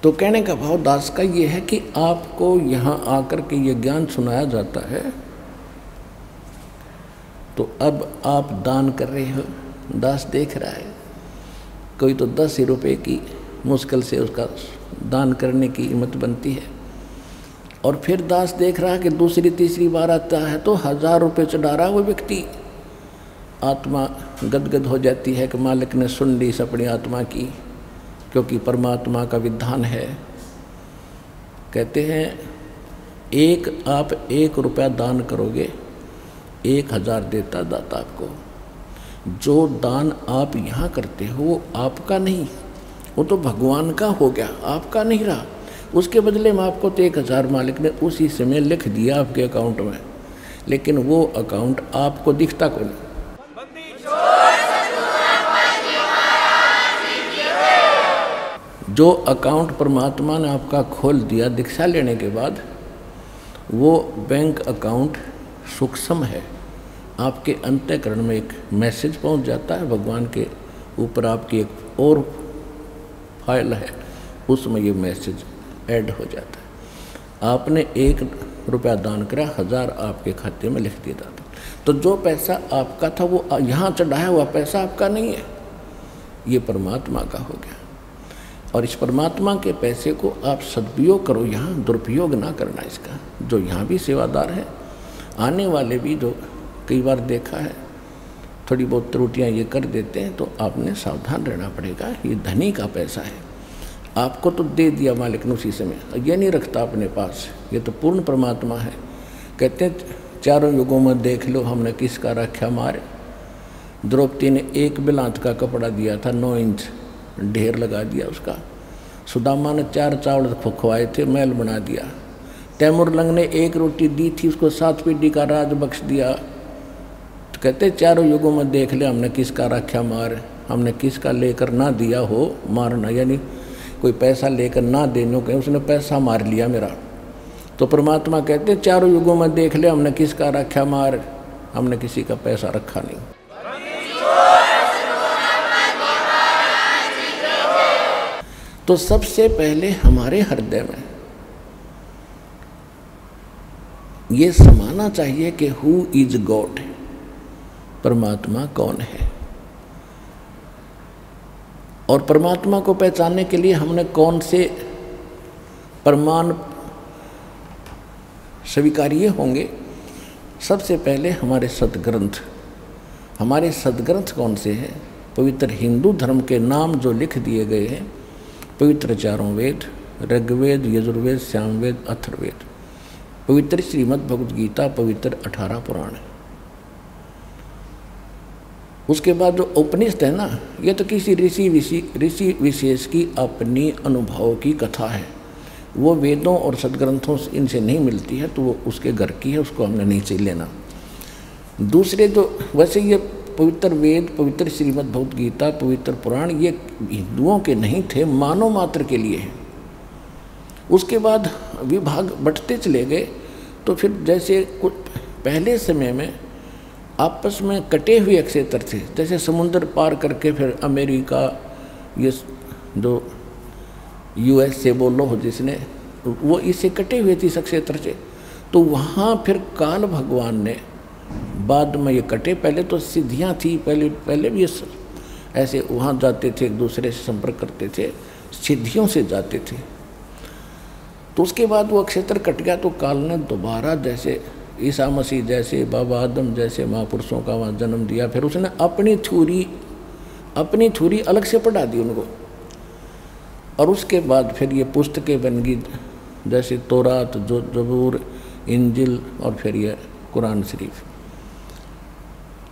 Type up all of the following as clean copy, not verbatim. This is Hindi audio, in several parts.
तो कहने का भाव दास का ये है कि आपको यहाँ आकर के ये ज्ञान सुनाया जाता है, तो अब आप दान कर रहे हो, दास देख रहा है, कोई तो 10 ही रुपये की मुश्किल से उसका दान करने की हिम्मत बनती है, और फिर दास देख रहा है कि दूसरी तीसरी बार आता है तो 1000 रुपये चढ़ा रहा वो व्यक्ति। आत्मा गदगद हो जाती है कि मालिक ने सुन ली इस अपनी आत्मा की, क्योंकि परमात्मा का विधान है। कहते हैं आप 1 रुपया दान करोगे 1000 देता दाता आपको। जो दान आप यहाँ करते हो वो आपका नहीं, वो तो भगवान का हो गया, आपका नहीं रहा। उसके बदले में आपको तो 1000 मालिक ने उसी समय लिख दिया आपके अकाउंट में, लेकिन वो अकाउंट आपको दिखता को नहीं। जो अकाउंट परमात्मा ने आपका खोल दिया दीक्षा लेने के बाद, वो बैंक अकाउंट सूक्ष्म है। आपके अंतःकरण में एक मैसेज पहुंच जाता है, भगवान के ऊपर आपकी एक और फाइल है, उसमें ये मैसेज ऐड हो जाता है। आपने 1 रुपया दान करा, 1000 आपके खाते में लिख दिया जाता। तो जो पैसा आपका था वो यहाँ चढ़ाया हुआ पैसा आपका नहीं है, ये परमात्मा का हो गया। और इस परमात्मा के पैसे को आप सदुपयोग करो, यहाँ दुरुपयोग ना करना इसका। जो यहाँ भी सेवादार है, आने वाले भी जो कई बार देखा है थोड़ी बहुत त्रुटियाँ ये कर देते हैं, तो आपने सावधान रहना पड़ेगा। ये धनी का पैसा है, आपको तो दे दिया मालिक ने उसी समय, ये नहीं रखता अपने पास, ये तो पूर्ण परमात्मा है। कहते हैं चारों युगों में देख लो हमने किसका रक्षा मार। द्रौपदी ने 1 बिलांत का कपड़ा दिया था, 9 इंच ढेर लगा दिया उसका। सुदामा ने 4 चावल खुआए थे, महल बना दिया। तैमुरलंग ने 1 रोटी दी थी, उसको 7 पीढ़ी का राज बख्श दिया। तो कहते चारों युगों में देख ले हमने किसका रक्षा मार, हमने किसका लेकर ना दिया हो मारना, यानी कोई पैसा लेकर ना देने को उसने पैसा मार लिया मेरा। तो परमात्मा कहते चारों युगों में देख ले हमने किसका रक्षा मार, हमने किसी का पैसा रखा नहीं। तो सबसे पहले हमारे हृदय में ये समाना चाहिए कि हु इज गॉड, परमात्मा कौन है। और परमात्मा को पहचानने के लिए हमने कौन से प्रमाण स्वीकार्य होंगे। सबसे पहले हमारे सदग्रंथ। हमारे सदग्रंथ कौन से हैं? पवित्र हिंदू धर्म के नाम जो लिख दिए गए हैं, पवित्र 4 वेद, ऋग्वेद, यजुर्वेद, सामवेद, अथर्ववेद, पवित्र श्रीमद् भगवद गीता, पवित्र 18 पुराण। उसके बाद जो उपनिषद है ना, ये तो किसी ऋषि विशेष की अपनी अनुभव की कथा है। वो वेदों और सदग्रंथों से इनसे नहीं मिलती है, तो वो उसके घर की है, उसको हमने नहीं चाहिए लेना। दूसरे जो वैसे ये पवित्र वेद, पवित्र श्रीमद् भगवद गीता, पवित्र पुराण, ये हिंदुओं के नहीं थे, मानव मात्र के लिए है। उसके बाद विभाग बढ़ते चले गए, तो फिर जैसे कुछ पहले समय में आपस में कटे हुए क्षेत्र थे, जैसे समुद्र पार करके फिर अमेरिका, ये जो US से बोलो हो जिसने, वो इससे कटे हुए थी इस क्षेत्र से। तो वहाँ फिर काल भगवान ने बाद में ये कटे, पहले तो सिद्धियाँ थी, पहले भी ऐसे वहाँ जाते थे, एक दूसरे से संपर्क करते थे, सिद्धियों से जाते थे। तो उसके बाद वो क्षेत्र कट गया, तो काल ने दोबारा जैसे ईसा मसीह जैसे, बाबा आदम जैसे महापुरुषों का वहाँ जन्म दिया। फिर उसने अपनी थ्योरी अलग से पढ़ा दी उनको, और उसके बाद फिर ये पुस्तकें बन गई, जैसे तौरात, जबूर, इंजिल, और फिर ये कुरान शरीफ।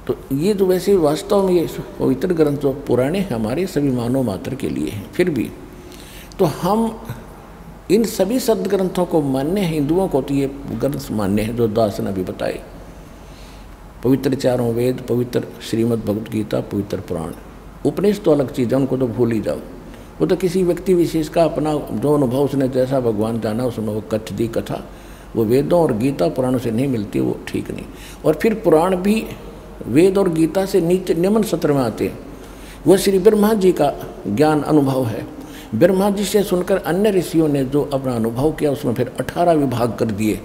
तो ये जो वैसे वास्तव में ये पवित्र ग्रंथ जो पुराने हमारे सभी मानव मात्र के लिए हैं, फिर भी तो हम इन सभी सदग्रंथों को मान्य हैं। हिंदुओं को तो ये ग्रंथ मान्य हैं जो दास ने अभी बताए, पवित्र 4 वेद, पवित्र श्रीमद् भगवद गीता, पवित्र पुराण। उपनिषद तो अलग चीज़ है, उनको तो भूल ही जाओ। वो तो किसी व्यक्ति विशेष का अपना जो अनुभव उसने जैसा भगवान जाना उसमें वो कथ दी कथा, वो वेदों और गीता पुराणों से नहीं मिलती, वो ठीक नहीं। और फिर पुराण भी वेद और गीता से नीचे निम्न सत्र में आते हैं। वो श्री ब्रह्मा जी का ज्ञान अनुभव है, ब्रह्मा जी से सुनकर अन्य ऋषियों ने जो अपना अनुभव किया उसमें फिर 18 विभाग कर दिए।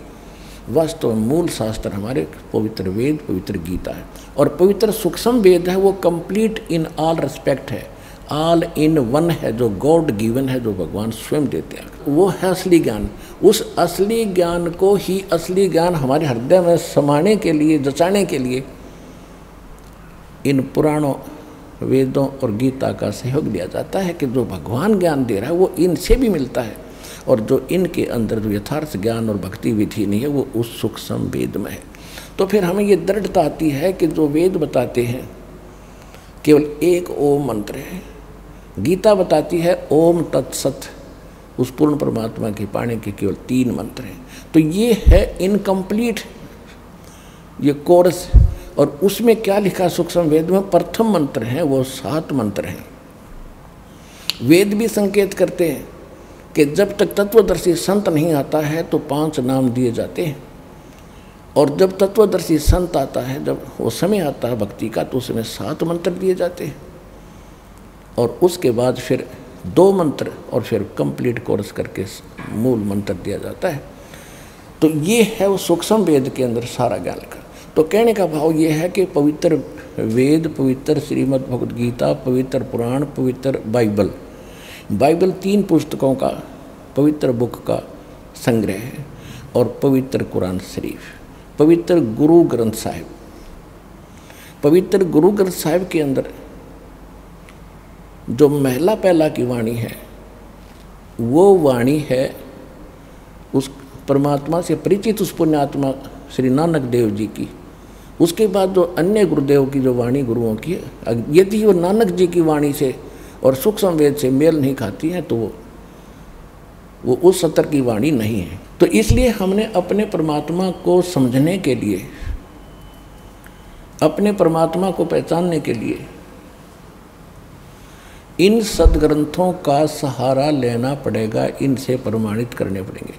वास्तव में मूल शास्त्र हमारे पवित्र वेद, पवित्र गीता है। और पवित्र सूक्ष्म वेद है वो कंप्लीट इन ऑल रिस्पेक्ट है, ऑल इन वन है, जो गॉड गिवन है, जो भगवान स्वयं देते हैं। वो है असली ज्ञान। उस असली ज्ञान को ही, असली ज्ञान हमारे हृदय में समाने के लिए, जचाने के लिए इन पुराणों, वेदों और गीता का सहयोग लिया जाता है कि जो भगवान ज्ञान दे रहा है वो इनसे भी मिलता है, और जो इनके अंदर जो यथार्थ ज्ञान और भक्ति विधि नहीं है वो उस सूक्ष्म वेद में है। तो फिर हमें ये दृढ़ता आती है कि जो वेद बताते हैं केवल एक ओम मंत्र है, गीता बताती है ओम तत्सत, उस पूर्ण परमात्मा के पाने के केवल 3 मंत्र हैं। तो ये है इनकम्प्लीट ये कोर्स। और उसमें क्या लिखा सूक्ष्म वेद में? प्रथम मंत्र हैं वो 7 मंत्र हैं। वेद भी संकेत करते हैं कि जब तक तत्वदर्शी संत नहीं आता है तो 5 नाम दिए जाते हैं, और जब तत्वदर्शी संत आता है, जब वो समय आता है भक्ति का, तो उसमें 7 मंत्र दिए जाते हैं, और उसके बाद फिर 2 मंत्र और फिर कंप्लीट कोर्स करके मूल मंत्र दिया जाता है। तो ये है वो सूक्ष्म वेद के अंदर सारा ज्ञान का। तो कहने का भाव ये है कि पवित्र वेद, पवित्र श्रीमद् भगवद गीता, पवित्र पुराण, पवित्र बाइबल, बाइबल 3 पुस्तकों का पवित्र बुक का संग्रह है, और पवित्र कुरान शरीफ, पवित्र गुरु ग्रंथ साहिब। पवित्र गुरु ग्रंथ साहिब के अंदर जो महला पहला की वाणी है वो वाणी है उस परमात्मा से परिचित उस पुण्यात्मा श्री नानक देव जी की। उसके बाद जो अन्य गुरुदेव की जो वाणी गुरुओं की है, यदि वो नानक जी की वाणी से और सूक्ष्म वेद से मेल नहीं खाती हैं तो वो उस सतर की वाणी नहीं है। तो इसलिए हमने अपने परमात्मा को समझने के लिए, अपने परमात्मा को पहचानने के लिए इन सदग्रंथों का सहारा लेना पड़ेगा, इनसे प्रमाणित करने पड़ेंगे।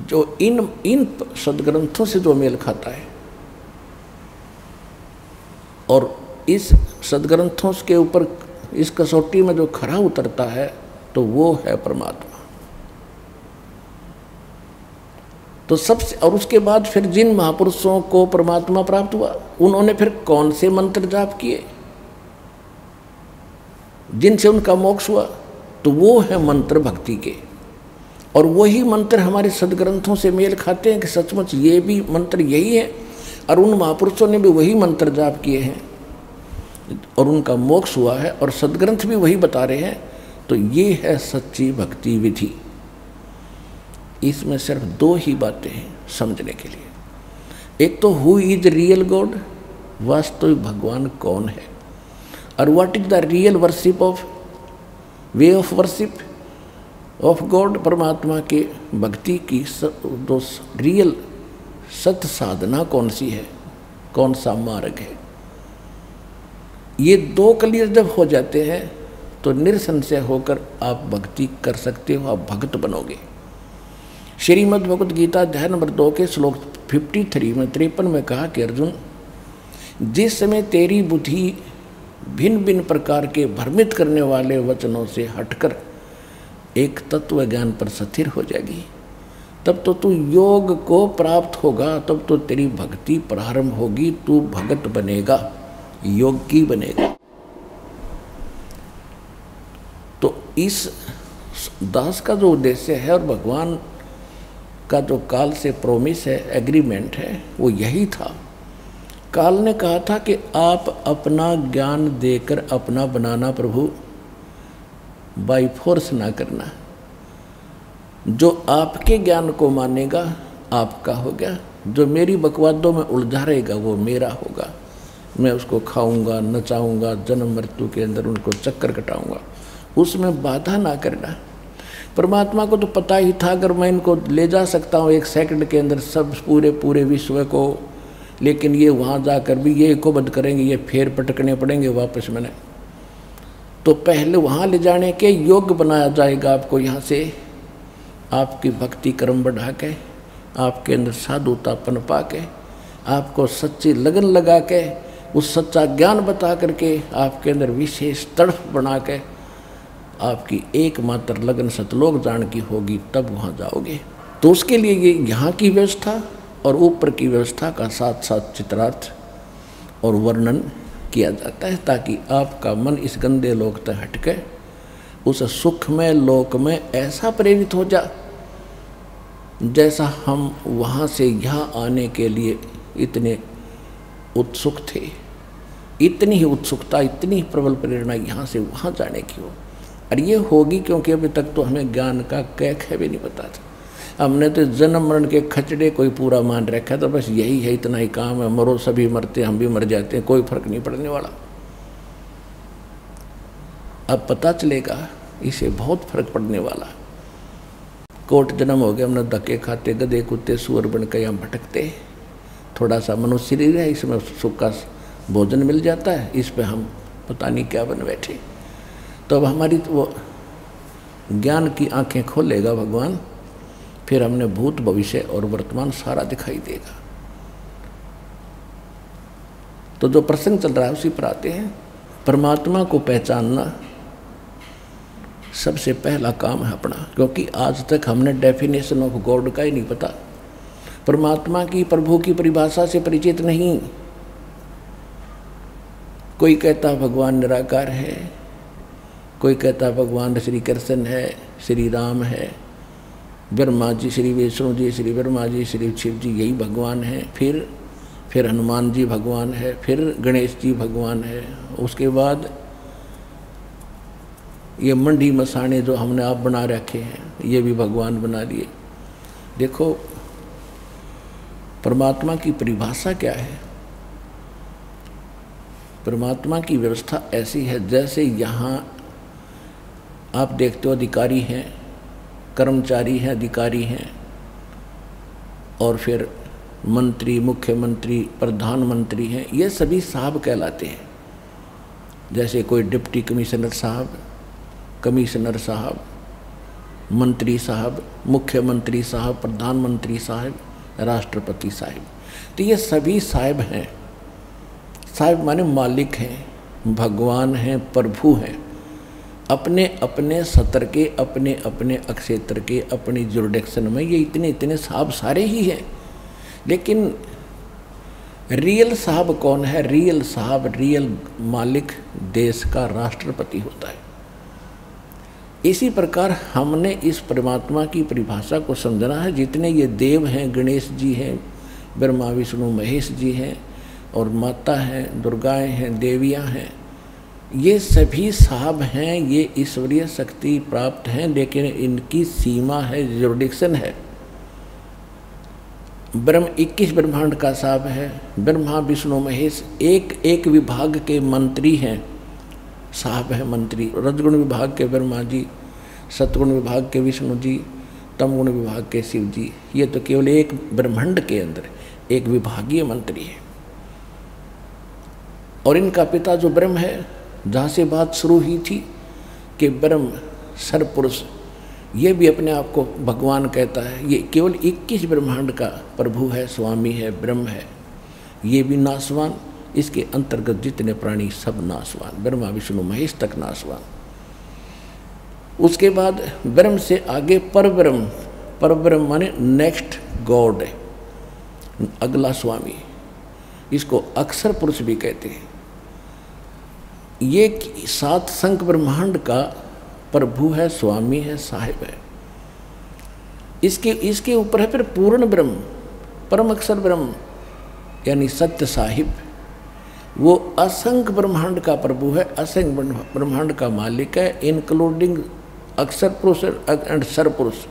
जो इन सदग्रंथों से जो मेल खाता है और इस सदग्रंथों के ऊपर इस कसौटी में जो खरा उतरता है तो वो है परमात्मा। तो सबसे, और उसके बाद फिर जिन महापुरुषों को परमात्मा प्राप्त हुआ उन्होंने फिर कौन से मंत्र जाप किए जिनसे उनका मोक्ष हुआ? तो वो है मंत्र भक्ति के। और वही मंत्र हमारे सदग्रंथों से मेल खाते हैं कि सचमुच ये भी मंत्र यही है, और उन महापुरुषों ने भी वही मंत्र जाप किए हैं और उनका मोक्ष हुआ है, और सदग्रंथ भी वही बता रहे हैं। तो ये है सच्ची भक्ति विधि। इसमें सिर्फ 2 ही बातें हैं समझने के लिए। एक तो हु इज रियल गॉड, वास्तविक भगवान कौन है, और what is the real worship of, way of worship of God, परमात्मा के भक्ति की दो रियल सत्य साधना कौन सी है, कौन सा मार्ग है। ये 2 क्लियर जब हो जाते हैं तो निरसंशय होकर आप भक्ति कर सकते हो, आप भक्त बनोगे। श्रीमद् भगवद गीता अध्याय नंबर 2 के श्लोक 53 में 53 में कहा कि अर्जुन, जिस समय तेरी बुद्धि भिन्न भिन्न प्रकार के भ्रमित करने वाले वचनों से हटकर एक तत्व ज्ञान पर स्थिर हो जाएगी, तब तो तू योग को प्राप्त होगा, तब तो तेरी भक्ति प्रारंभ होगी, तू भगत बनेगा, योगी बनेगा। तो इस दास का जो उद्देश्य है और भगवान का जो काल से प्रोमिस है, एग्रीमेंट है, वो यही था। काल ने कहा था कि आप अपना ज्ञान देकर अपना बनाना प्रभु, बाई फोर्स ना करना। जो आपके ज्ञान को मानेगा आपका हो गया, जो मेरी बकवादों में उलझा रहेगा वो मेरा होगा। मैं उसको खाऊंगा, नचाऊंगा, जन्म मृत्यु के अंदर उनको चक्कर कटाऊंगा, उसमें बाधा ना करना। परमात्मा को तो पता ही था अगर मैं इनको ले जा सकता हूँ 1 सेकंड के अंदर सब पूरे विश्व को, लेकिन ये वहाँ जाकर भी ये को बद करेंगे, ये फेर पटकने पड़ेंगे वापस मैंने। तो पहले वहाँ ले जाने के योग्य बनाया जाएगा आपको, यहाँ से आपकी भक्ति कर्म बढ़ा के, आपके अंदर साधुतापन पा के, आपको सच्ची लगन लगा के, उस सच्चा ज्ञान बता करके आपके अंदर विशेष तड़फ बना के आपकी एकमात्र लगन सतलोक जान की होगी, तब वहाँ जाओगे। तो उसके लिए ये यहाँ की व्यवस्था और ऊपर की व्यवस्था का साथ साथ चित्रार्थ और वर्णन किया जाता है, ताकि आपका मन इस गंदे लोक तक हटके उस सुखमय लोक में ऐसा प्रेरित हो जा जैसा हम वहाँ से यहाँ आने के लिए इतने उत्सुक थे। इतनी ही उत्सुकता, इतनी ही प्रबल प्रेरणा यहाँ से वहाँ जाने की हो। और ये होगी क्योंकि अभी तक तो हमें ज्ञान का कैख भी नहीं पता था। हमने तो जन्म मरण के खचड़े कोई पूरा मान रखा था, बस यही है, इतना ही काम है, मरो सभी मरते, हम भी मर जाते हैं, कोई फर्क नहीं पड़ने वाला। अब पता चलेगा इसे बहुत फर्क पड़ने वाला। कोट जन्म हो गया, हमने धक्के खाते, गधे कुत्ते सुअर बन के यहाँ भटकते। थोड़ा सा मनुष्य शरीर है, इसमें सुख का भोजन मिल जाता है, इस पे हम पता नहीं क्या बन बैठे। तो अब हमारी तो वो ज्ञान की आंखें खोलेगा भगवान, फिर हमने भूत भविष्य और वर्तमान सारा दिखाई देगा। तो जो प्रसंग चल रहा है उसी पर आते हैं। परमात्मा को पहचानना सबसे पहला काम है अपना, क्योंकि आज तक हमने डेफिनेशन ऑफ गॉड का ही नहीं पता। परमात्मा की, प्रभु की परिभाषा से परिचित नहीं। कोई कहता भगवान निराकार है, कोई कहता भगवान श्री कृष्ण है, श्री राम है, ब्रह्मा जी, श्री विष्णु जी, श्री ब्रह्मा जी, श्री शिव जी यही भगवान है। फिर हनुमान जी भगवान है, फिर गणेश जी भगवान है। उसके बाद ये मंडी मसाने जो हमने आप बना रखे हैं, ये भी भगवान बना लिए। देखो परमात्मा की परिभाषा क्या है। परमात्मा की व्यवस्था ऐसी है जैसे यहाँ आप देखते हो अधिकारी हैं, कर्मचारी हैं, अधिकारी हैं, और फिर मंत्री, मुख्यमंत्री, प्रधानमंत्री हैं, ये सभी साहब कहलाते हैं। जैसे कोई डिप्टी कमिश्नर साहब, कमिश्नर साहब, मंत्री साहब, मुख्यमंत्री साहब, प्रधानमंत्री साहब, राष्ट्रपति साहब, तो ये सभी साहब हैं। साहब माने मालिक हैं, भगवान हैं, प्रभु हैं। अपने अपने सत्र के, अपने अपने अक्षेत्र के, अपनी जुरिडिक्शन में ये इतने इतने साहब सारे ही हैं। लेकिन रियल साहब कौन है? रियल साहब, रियल मालिक देश का राष्ट्रपति होता है। इसी प्रकार हमने इस परमात्मा की परिभाषा को समझना है। जितने ये देव हैं, गणेश जी हैं, ब्रह्मा विष्णु महेश जी हैं, और माता हैं, दुर्गाएं हैं, देवियां हैं, ये सभी साहब हैं, ये ईश्वरीय शक्ति प्राप्त हैं, लेकिन इनकी सीमा है, जुरिडिक्शन है। ब्रह्म 21 ब्रह्मांड का साहब है, ब्रह्मा विष्णु महेश एक एक विभाग के मंत्री हैं, साहब है मंत्री। रजगुण विभाग के ब्रह्मा जी, सतगुण विभाग के विष्णु जी, तमगुण विभाग के शिव जी। ये तो केवल एक ब्रह्मांड के अंदर एक विभागीय मंत्री है। और इनका पिता जो ब्रह्म है, जहाँ से बात शुरू हुई थी कि ब्रह्म सरपुरुष, ये भी अपने आप को भगवान कहता है। ये केवल 21 ब्रह्मांड का प्रभु है, स्वामी है, ब्रह्म है। ये भी नासवान, इसके अंतर्गत जितने प्राणी सब नासवान, ब्रह्मा विष्णु महेश तक नासवान। उसके बाद ब्रह्म से आगे परब्रह्म, परब्रह्म माने नेक्स्ट गॉड है, अगला स्वामी। इसको अक्षर पुरुष भी कहते हैं। ये 7 संख ब्रह्मांड का प्रभु है, स्वामी है, साहिब है। इसके ऊपर है फिर पूर्ण ब्रह्म, परम अक्षर ब्रह्म यानी सत्य साहिब। वो असंख्य ब्रह्मांड का प्रभु है, असंख्य ब्रह्मांड का मालिक है, इंक्लूडिंग अक्षर पुरुष एंड सर पुरुष।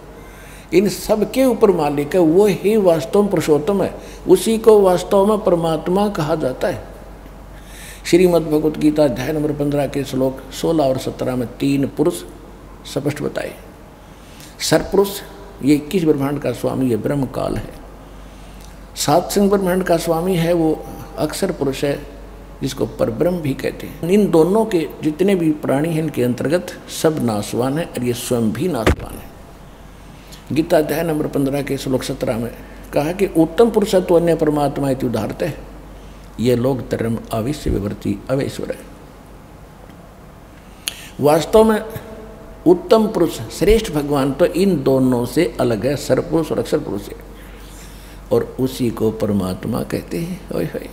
इन सब के ऊपर मालिक है। वो ही वास्तव में पुरुषोत्तम है, उसी को वास्तव में परमात्मा कहा जाता है। श्रीमद् भगवत गीता अध्याय नंबर 15 के श्लोक 16 और 17 में 3 पुरुष स्पष्ट बताए। सरपुरुष ये 21 ब्रह्मांड का स्वामी, ये ब्रह्म काल है। 7 संख ब्रह्मांड का स्वामी है वो अक्षर पुरुष है, जिसको परब्रह्म भी कहते हैं। इन दोनों के जितने भी प्राणी हैं इनके अंतर्गत सब नासवान है, और ये स्वयं भी नासवान है। गीता अध्याय नंबर 15 के श्लोक 17 में कहा कि उत्तम पुरुषत्व अन्य परमात्मा इति उदाहरते है, ये लोग धर्म आविश्य विवर्ती अवैश्वर है। वास्तव में उत्तम पुरुष श्रेष्ठ भगवान तो इन दोनों से अलग है, सर्वपुरुष और अक्षर पुरुष है, और उसी को परमात्मा कहते हैं। ओए होए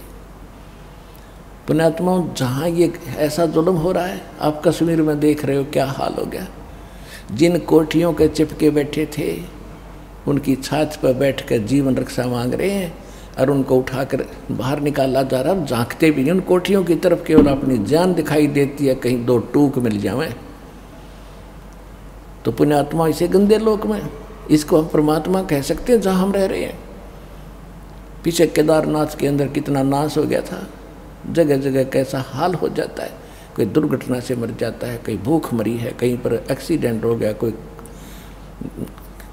पुण्यात्माओं, जहाँ ये ऐसा जुल्म हो रहा है, आप कश्मीर में देख रहे हो क्या हाल हो गया। जिन कोठियों के चिपके बैठे थे उनकी छात पर बैठकर जीवन रक्षा मांग रहे हैं और उनको उठाकर बाहर निकाला जा रहा है। झांकते भी नहीं उन कोठियों की तरफ, केवल अपनी जान दिखाई देती है, कहीं दो टूक मिल जाए। तो पुण्यात्मा इसे गंदे लोक में, इसको हम परमात्मा कह सकते हैं जहाँ हम रह रहे हैं। पीछे केदारनाथ के अंदर कितना नाश हो गया था, जगह जगह कैसा हाल हो जाता है। कोई दुर्घटना से मर जाता है, कहीं भूख मरी है, कहीं पर एक्सीडेंट हो गया, कोई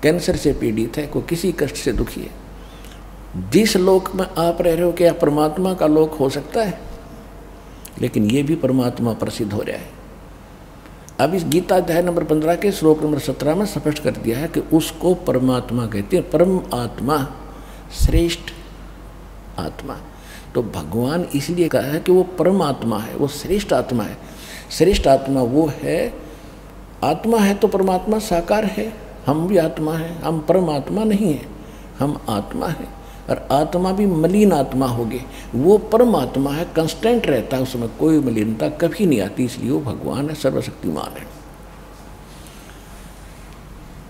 कैंसर से पीड़ित है, कोई किसी कष्ट से दुखी है। जिस लोक में आप रह रहे हो क्या परमात्मा का लोक हो सकता है? लेकिन ये भी परमात्मा प्रसिद्ध हो रहा है। अब इस गीता अध्याय नंबर 15 के श्लोक नंबर 17 में स्पष्ट कर दिया है कि उसको परमात्मा कहते हैं। परम आत्मा, श्रेष्ठ आत्मा। तो भगवान इसलिए कहा है कि वो परम आत्मा है, वो श्रेष्ठ आत्मा है। श्रेष्ठ आत्मा वो है, आत्मा है तो परमात्मा साकार है। हम भी आत्मा है, हम परमात्मा नहीं है, हम आत्मा है। और आत्मा भी मलिन आत्मा होगी, वो परमात्मा है, कंस्टेंट रहता है, उसमें कोई मलिनता कभी नहीं आती, इसलिए वो भगवान है, सर्वशक्तिमान है।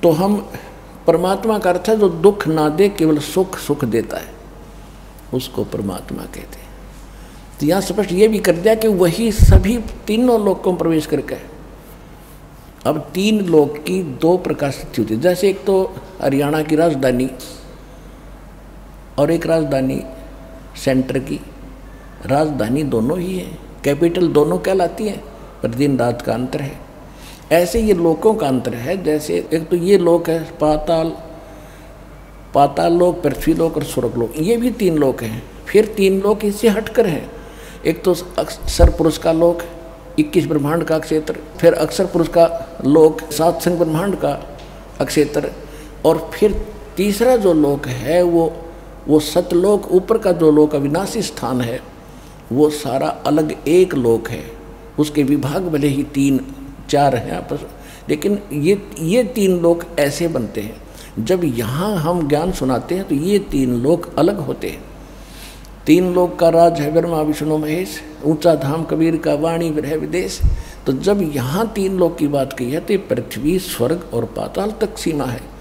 तो हम परमात्मा का अर्थ है जो दुख ना दे, केवल सुख सुख देता है, उसको परमात्मा कहते हैं। तो यहाँ स्पष्ट ये भी कर दिया कि वही सभी तीनों लोकों में प्रवेश करके। अब तीन लोक की दो प्रकार से होती है, जैसे एक तो हरियाणा की राजधानी और एक राजधानी सेंटर की। राजधानी दोनों ही है, कैपिटल दोनों कहलाती है, पर दिन रात का अंतर है। ऐसे ये लोकों का अंतर है। जैसे एक तो ये लोक है पाताल, पाताल लोक, पृथ्वी लोक और स्वर्ग लोक, ये भी तीन लोक हैं। फिर तीन लोक इससे हटकर हैं। एक तो अक्षर पुरुष का लोक, 21 ब्रह्मांड का क्षेत्र, फिर अक्षर पुरुष का लोक, 7 संग ब्रह्मांड का क्षेत्र, और फिर तीसरा जो लोक है वो सतलोक, ऊपर का जो लोक अविनाशी स्थान है, वो सारा अलग एक लोक है। उसके विभाग भले ही 3-4 हैं आपस, लेकिन ये तीन लोक ऐसे बनते हैं। जब यहाँ हम ज्ञान सुनाते हैं तो ये तीन लोक अलग होते हैं। तीन लोक का राज है ब्रह्मा विष्णु महेश, ऊंचा धाम कबीर का वाणी विरह विदेश। तो जब यहाँ तीन लोक की बात की है तो पृथ्वी, स्वर्ग और पाताल तक सीमा है।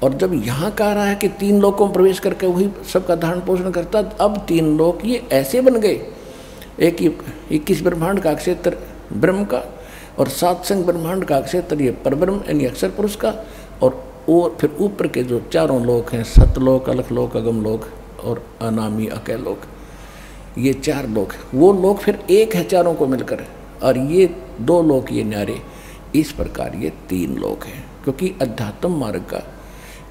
और जब यहाँ कह रहा है कि तीन लोकों में प्रवेश करके वही सबका धारण पोषण करता, अब तीन लोक ये ऐसे बन गए। एक 21 ब्रह्मांड का क्षेत्र ब्रह्म का, और 7 संग ब्रह्मांड का क्षेत्र ये परब्रह्म यानी अक्षर पुरुष का, और फिर ऊपर के जो चारों लोक हैं, सतलोक, अलखलोक, अगमलोक और अनामी अकैलोक, ये 4 लोक हैं। वो लोक फिर एक है चारों को मिलकर, और ये 2 लोक ये न्यारे। इस प्रकार ये 3 लोक हैं, क्योंकि अध्यात्म मार्ग का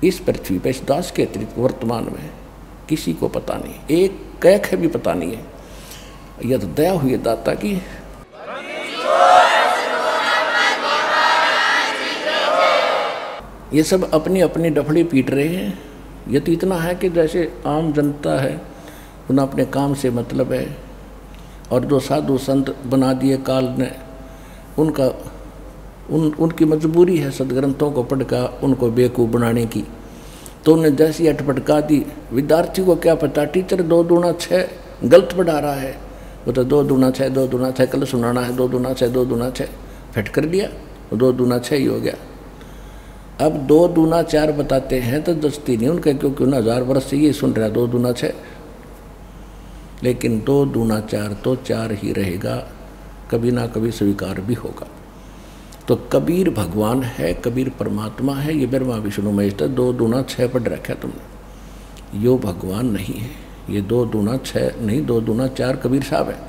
इस पृथ्वी पर इस दास के अतिरिक्त वर्तमान में किसी को पता नहीं, एक कैक है भी पता नहीं है। यह तो दया हुई दाता की। ये सब अपनी अपनी डफड़ी पीट रहे हैं। ये तो इतना है कि जैसे आम जनता है, उन्हें अपने काम से मतलब है, और जो साधु संत बना दिए काल ने, उनकी मजबूरी है सदग्रंथों को पढ़कर उनको बेवकूफ़ बनाने की। तो उन्हें जैसी अटपटका दी, विद्यार्थी को क्या पता टीचर 2 दूना 6 गलत पढ़ा रहा है, वो तो 2 दूना 6 2 दूना 6 कल सुनाना है, 2 दूना 6 2 दूना 6 फिट कर दिया, 2 दूना 6 ही हो गया। अब 2 दूना 4 बताते हैं तो दस्ती नहीं उनका, क्योंकि 1000 वर्ष से ये सुन रहा है 2 दूना 6, लेकिन 2 दूना 4 तो 4 ही रहेगा, कभी ना कभी स्वीकार भी होगा। तो कबीर भगवान है, कबीर परमात्मा है, ये ब्रह्मा विष्णु महेश। 2 दूना 6 पढ़ रखा तुमने, यो भगवान नहीं है। ये 2 दूना 6 नहीं, 2 दूना 4 कबीर साहब है।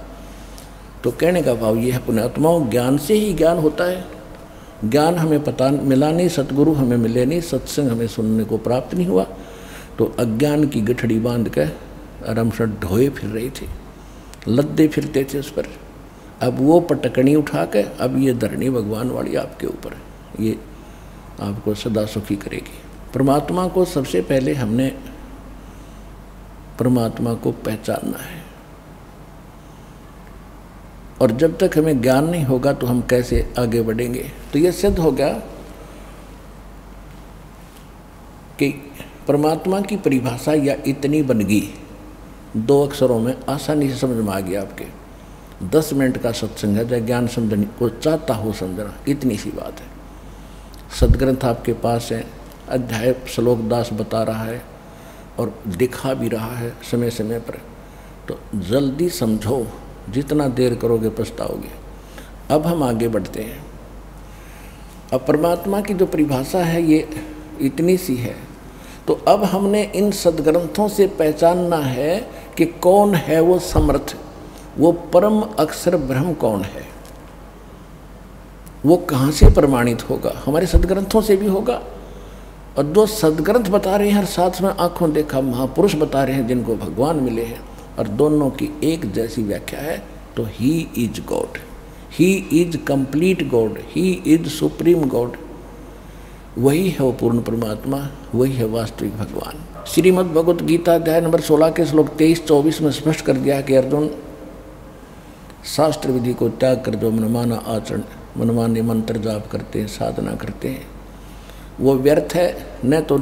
तो कहने का भाव ये है पुण्यात्माओं, ज्ञान से ही ज्ञान होता है। ज्ञान हमें पता मिला नहीं, सतगुरु हमें मिले नहीं, सत्संग हमें सुनने को प्राप्त नहीं हुआ, तो अज्ञान की गठड़ी बांध के आराम से ढोए फिर रहे थे, लद्दे फिरते थे उस पर। अब वो पटकनी उठा के अब ये धरनी भगवान वाली आपके ऊपर है, ये आपको सदा सुखी करेगी। परमात्मा को सबसे पहले हमने परमात्मा को पहचानना है, और जब तक हमें ज्ञान नहीं होगा तो हम कैसे आगे बढ़ेंगे। तो ये सिद्ध हो गया कि परमात्मा की परिभाषा या इतनी बनगी 2 अक्षरों में आसानी से समझ में आ गया आपके। 10 मिनट का सत्संग है, चाहे ज्ञान समझने को चाहता हो समझना, इतनी सी बात है। सदग्रंथ आपके पास है, अध्याय श्लोक दास बता रहा है और दिखा भी रहा है समय समय पर, तो जल्दी समझो, जितना देर करोगे पछताओगे। अब हम आगे बढ़ते हैं। अब परमात्मा की जो परिभाषा है ये इतनी सी है, तो अब हमने इन सदग्रंथों से पहचानना है कि कौन है वो समर्थ, वो परम अक्षर ब्रह्म कौन है, वो कहाँ से प्रमाणित होगा। हमारे सदग्रंथों से भी होगा, और जो सदग्रंथ बता रहे हैं हर साथ में आंखों देखा महापुरुष बता रहे हैं जिनको भगवान मिले हैं, और दोनों की एक जैसी व्याख्या है, तो he is God, he is complete God, he is supreme God. वही है वो पूर्ण परमात्मा, वही है वास्तविक भगवान। श्रीमद् भगवत गीता अध्याय नंबर 16 के श्लोक 23-24 में स्पष्ट कर दिया कि अर्जुन, शास्त्र विधि को त्याग कर जो मनमाना आचरण, मनमाने मंत्र जाप करते हैं, साधना करते हैं, वो व्यर्थ है। न तो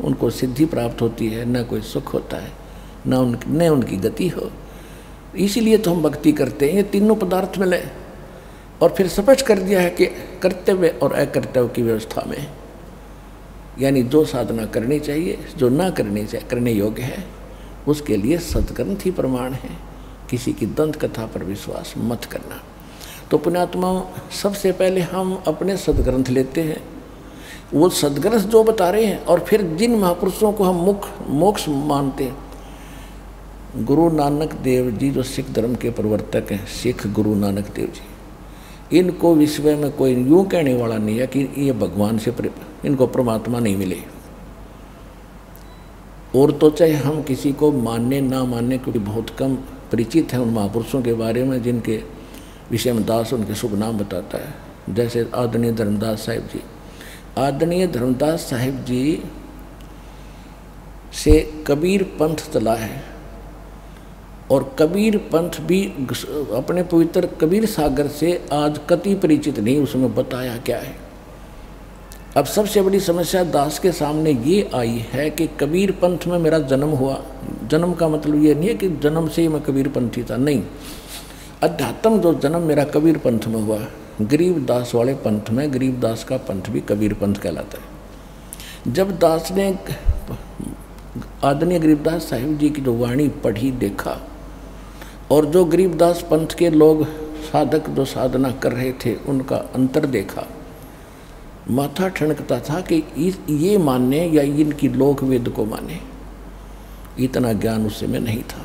उनको सिद्धि प्राप्त होती है, न कोई सुख होता है, न उनकी गति हो। इसीलिए तो हम भक्ति करते हैं, ये तीनों पदार्थ मिले। और फिर स्पष्ट कर दिया है कि कर्तव्य और अकर्तव्य की व्यवस्था में, यानी जो साधना करनी चाहिए, जो ना करनी चाहिए, करने योग्य है, उसके लिए सदग्रंथ ही प्रमाण है। किसी की दंत कथा पर विश्वास मत करना। तो पुण्यात्माओं, सबसे पहले हम अपने सदग्रंथ लेते हैं, वो सदग्रंथ जो बता रहे हैं, और फिर जिन महापुरुषों को हम मोक्ष मानते हैं, गुरु नानक देव जी जो सिख धर्म के प्रवर्तक हैं, सिख गुरु नानक देव जी, इनको विश्व में कोई यूँ कहने वाला नहीं है कि ये भगवान से इनको परमात्मा नहीं मिले। और तो चाहे हम किसी को मानने ना मानने, क्योंकि बहुत कम परिचित हैं उन महापुरुषों के बारे में जिनके विषय में दास उनके शुभ नाम बताता है। जैसे आदरणीय धर्मदास साहिब जी, आदरणीय धर्मदास साहिब जी से कबीर पंथ चला है, और कबीर पंथ भी अपने पवित्र कबीर सागर से आज कति परिचित नहीं, उसमें बताया क्या है। अब सबसे बड़ी समस्या दास के सामने ये आई है कि कबीर पंथ में मेरा जन्म हुआ। जन्म का मतलब ये नहीं है कि जन्म से ही मैं कबीर पंथी था, नहीं। अध्यात्म जो जन्म मेरा कबीर पंथ में हुआ, गरीबदास वाले पंथ में, गरीबदास का पंथ भी कबीर पंथ कहलाता है। जब दास ने आदरणीय गरीबदास साहिब जी की जो वाणी पढ़ी, देखा, और जो गरीबदास पंथ के लोग साधक जो साधना कर रहे थे उनका अंतर देखा, माथा ठनकता था कि ये मानने या इनकी लोक वेद को माने। इतना ज्ञान उस समय नहीं था।